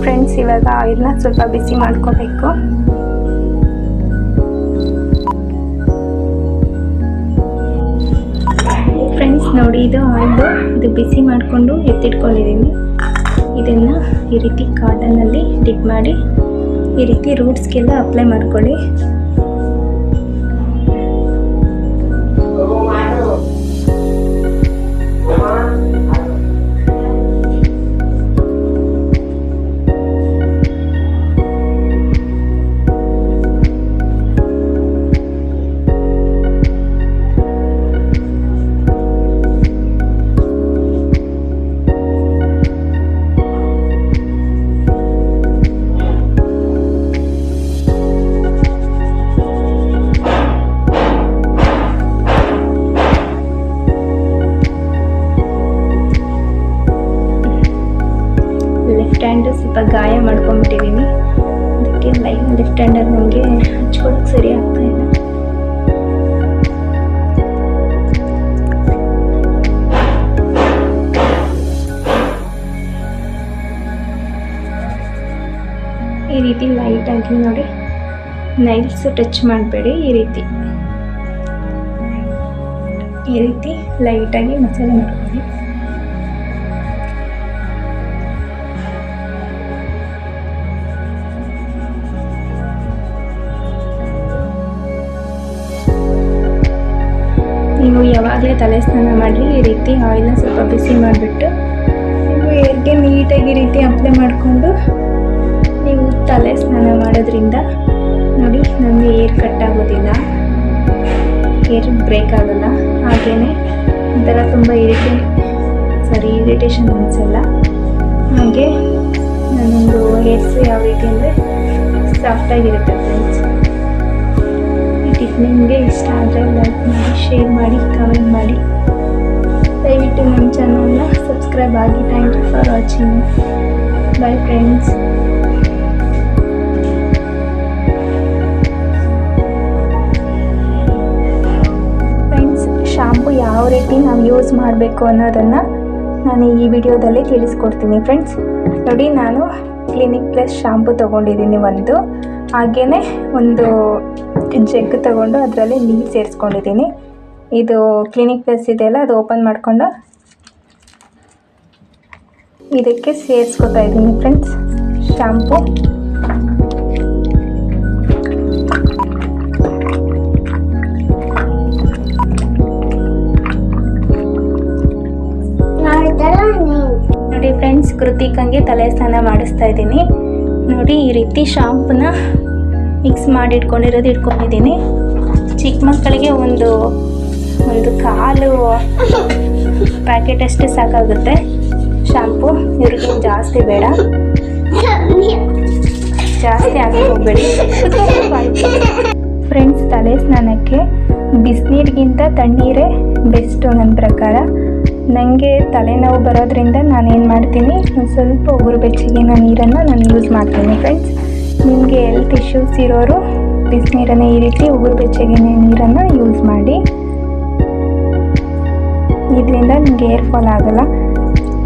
Friends, ಇವಾಗ ಆಯಿಲ್ನ ಸ್ವಲ್ಪ ಬಿಸಿ ಮಾಡ್ಕೋಬೇಕು. ಫ್ರೆಂಡ್ಸ್ ನೋಡಿ, ಇದು ಆಯಿಲ್ ಇದು ಬಿಸಿ ಮಾಡಿಕೊಂಡು ಎತ್ತಿಟ್ಕೊಂಡಿದ್ದೀನಿ. ಇದನ್ನು ಈ ರೀತಿ ಕಾಟನ್ನಲ್ಲಿ ಡಿಪ್ ಮಾಡಿ ಈ ರೀತಿ ರೂಟ್ಸ್ಗೆಲ್ಲ ಅಪ್ಲೈ ಮಾಡ್ಕೊಳ್ಳಿ. ಹ್ಯಾಂಡ್ ಸ್ವಲ್ಪ ಗಾಯ ಮಾಡ್ಕೊಂಡ್ಬಿಟ್ಟಿದ್ದೀನಿ. ಅದಕ್ಕೆ ಲೆಫ್ಟ್ ಹ್ಯಾಂಡಲ್ಲಿ ನನಗೆ ಹಚ್ಕೊಳಕ್ಕೆ ಸರಿ ಆಗ್ತಾ ಇಲ್ಲ. ಈ ರೀತಿ ಲೈಟಾಗಿ ನೋಡಿ, ನೈಲ್ಸ್ ಟಚ್ ಮಾಡಬೇಡಿ. ಈ ರೀತಿ ಲೈಟಾಗಿ ಮಸಾಲೆ ಮಾಡ್ಕೊಳ್ಳಿ. ನೀವು ಯಾವಾಗಲೇ ತಲೆ ಸ್ನಾನ ಮಾಡಿ ಈ ರೀತಿ ಆಯಿಲ್ನ ಸ್ವಲ್ಪ ಬಿಸಿ ಮಾಡಿಬಿಟ್ಟು ನೀವು ಹೇರ್ಗೆ ನೀಟಾಗಿ ಈ ರೀತಿ ಅಪ್ಲೈ ಮಾಡಿಕೊಂಡು ನೀವು ತಲೆ ಸ್ನಾನ ಮಾಡೋದ್ರಿಂದ ನೋಡಿ, ನಮಗೆ ಏರ್ ಕಟ್ ಆಗೋದಿಲ್ಲ, ಏರ್ ಬ್ರೇಕ್ ಆಗೋಲ್ಲ. ಹಾಗೆಯೇ ಒಂಥರ ತುಂಬ ಇರಿಟೇಷನ್ ಅನಿಸಲ್ಲ. ಹಾಗೆ ನನ್ನೊಂದು ಹೇರ್ಸ್ ಯಾವ ರೀತಿ ಅಂದರೆ ಸಾಫ್ಟಾಗಿರುತ್ತೆ. ಫ್ರೆಂಡ್ಸ್, ಈ ಟಿಪ್ ನಿಮಗೆ ಇಷ್ಟ ಆದರೆ ಲೈಕ್ ಮಾಡಿ, ಶೇರ್ ಮಾಡಿ, ಕಮೆಂಟ್ ಮಾಡಿ. ದಯವಿಟ್ಟು ನಮ್ಮ ಚಾನಲ್ನ ಸಬ್ಸ್ಕ್ರೈಬ್ ಆಗಿ. Thank you for watching. Bye friends. Shampoo ಯಾವ ರೀತಿ ನಾವು ಯೂಸ್ ಮಾಡಬೇಕು ಅನ್ನೋದನ್ನು ನಾನು ಈ ವಿಡಿಯೋದಲ್ಲಿ ತಿಳಿಸ್ಕೊಡ್ತೀನಿ. ಫ್ರೆಂಡ್ಸ್ ನೋಡಿ, ನಾನು ಕ್ಲಿನಿಕ್ ಪ್ಲಸ್ ಶಾಂಪು ತೊಗೊಂಡಿದ್ದೀನಿ ಒಂದು. ಹಾಗೆಯೇ ಒಂದು ಜಗ್ ತೊಗೊಂಡು ಅದರಲ್ಲಿ ನೀರು ಸೇರಿಸ್ಕೊಂಡಿದ್ದೀನಿ. ಇದು ಕ್ಲಿನಿಕ್ ಪ್ಲಸ್ ಇದೆಯಲ್ಲ, ಅದು ಓಪನ್ ಮಾಡಿಕೊಂಡು ಇದಕ್ಕೆ ಸೇರಿಸ್ಕೊತಾ ಇದ್ದೀನಿ. ಫ್ರೆಂಡ್ಸ್, ಶಾಂಪು ನೋಡಿ. ಫ್ರೆಂಡ್ಸ್, ಕೃತಿಕಂಗೆ ತಲೆ ಸ್ನಾನ ಮಾಡಿಸ್ತಾ ಇದ್ದೀನಿ. ನೋಡಿ, ಈ ರೀತಿ ಶಾಂಪೂನ ಮಿಕ್ಸ್ ಮಾಡಿ ಇಟ್ಕೊಂಡಿದ್ದೀನಿ. ಚಿಕ್ಕ ಮಕ್ಕಳಿಗೆ ಒಂದು ಕಾಲು ಪ್ಯಾಕೆಟ್ ಅಷ್ಟು ಸಾಕಾಗುತ್ತೆ ಶಾಂಪು. ಇವ್ರಿಗೆ ಜಾಸ್ತಿ ಬೇಡ, ಜಾಸ್ತಿ ಹಾಕಿ ಹೋಗಬೇಡಿ. ಫ್ರೆಂಡ್ಸ್, ತಲೆ ಸ್ನಾನಕ್ಕೆ ಬಿಸಿನೀರಿಗಿಂತ ತಣ್ಣೀರೇ ಬೆಸ್ಟು ನನ್ನ ಪ್ರಕಾರ. ನನಗೆ ತಲೆನೋವು ಬರೋದ್ರಿಂದ ನಾನೇನು ಮಾಡ್ತೀನಿ, ಒಂದು ಸ್ವಲ್ಪ ಉಗುರು ಬೆಚ್ಚಗಿನ ನೀರನ್ನು ನಾನು ಯೂಸ್ ಮಾಡ್ತೀನಿ. ಫ್ರೆಂಡ್ಸ್, ನಿಮಗೆ ಹೆಲ್ತ್ ಇಶ್ಯೂಸ್ ಇರೋರು ಬಿಸಿನೀರನ್ನೇ ಈ ರೀತಿ ಉಗುರು ಬೆಚ್ಚಗಿನ ನೀರನ್ನು ಯೂಸ್ ಮಾಡಿ. ಇದರಿಂದ ನಿಮಗೆ ಏರ್ ಫಾಲ್ ಆಗೋಲ್ಲ.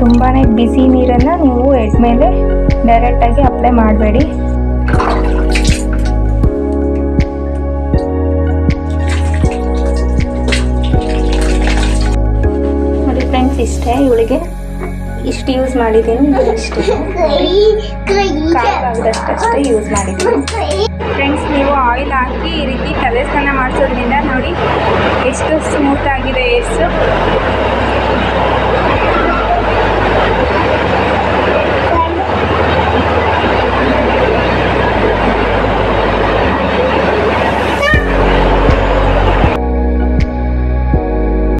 ತುಂಬಾ ಬಿಸಿ ನೀರನ್ನು ನೀವು ಹೆಡ್ ಮೇಲೆ ಡೈರೆಕ್ಟಾಗಿ ಅಪ್ಲೈ ಮಾಡಬೇಡಿ. ಇಷ್ಟೇ, ಇವಳಿಗೆ ಇಷ್ಟು ಯೂಸ್ ಮಾಡಿದ್ದೀನಿ. ಇಷ್ಟೇ, ಕಾಲಾಗದಷ್ಟೇ ಯೂಸ್ ಮಾಡಿದ್ದೀನಿ. ಫ್ರೆಂಡ್ಸ್, ನೀವು ಆಯಿಲ್ ಹಾಕಿ ಈ ರೀತಿ ತಲೆ ಸ್ನಾನ ಮಾಡಿಸೋದ್ರಿಂದ ನೋಡಿ ಎಷ್ಟು ಸ್ಮೂತ್ ಆಗಿದೆ ಹೇರ್ಸು.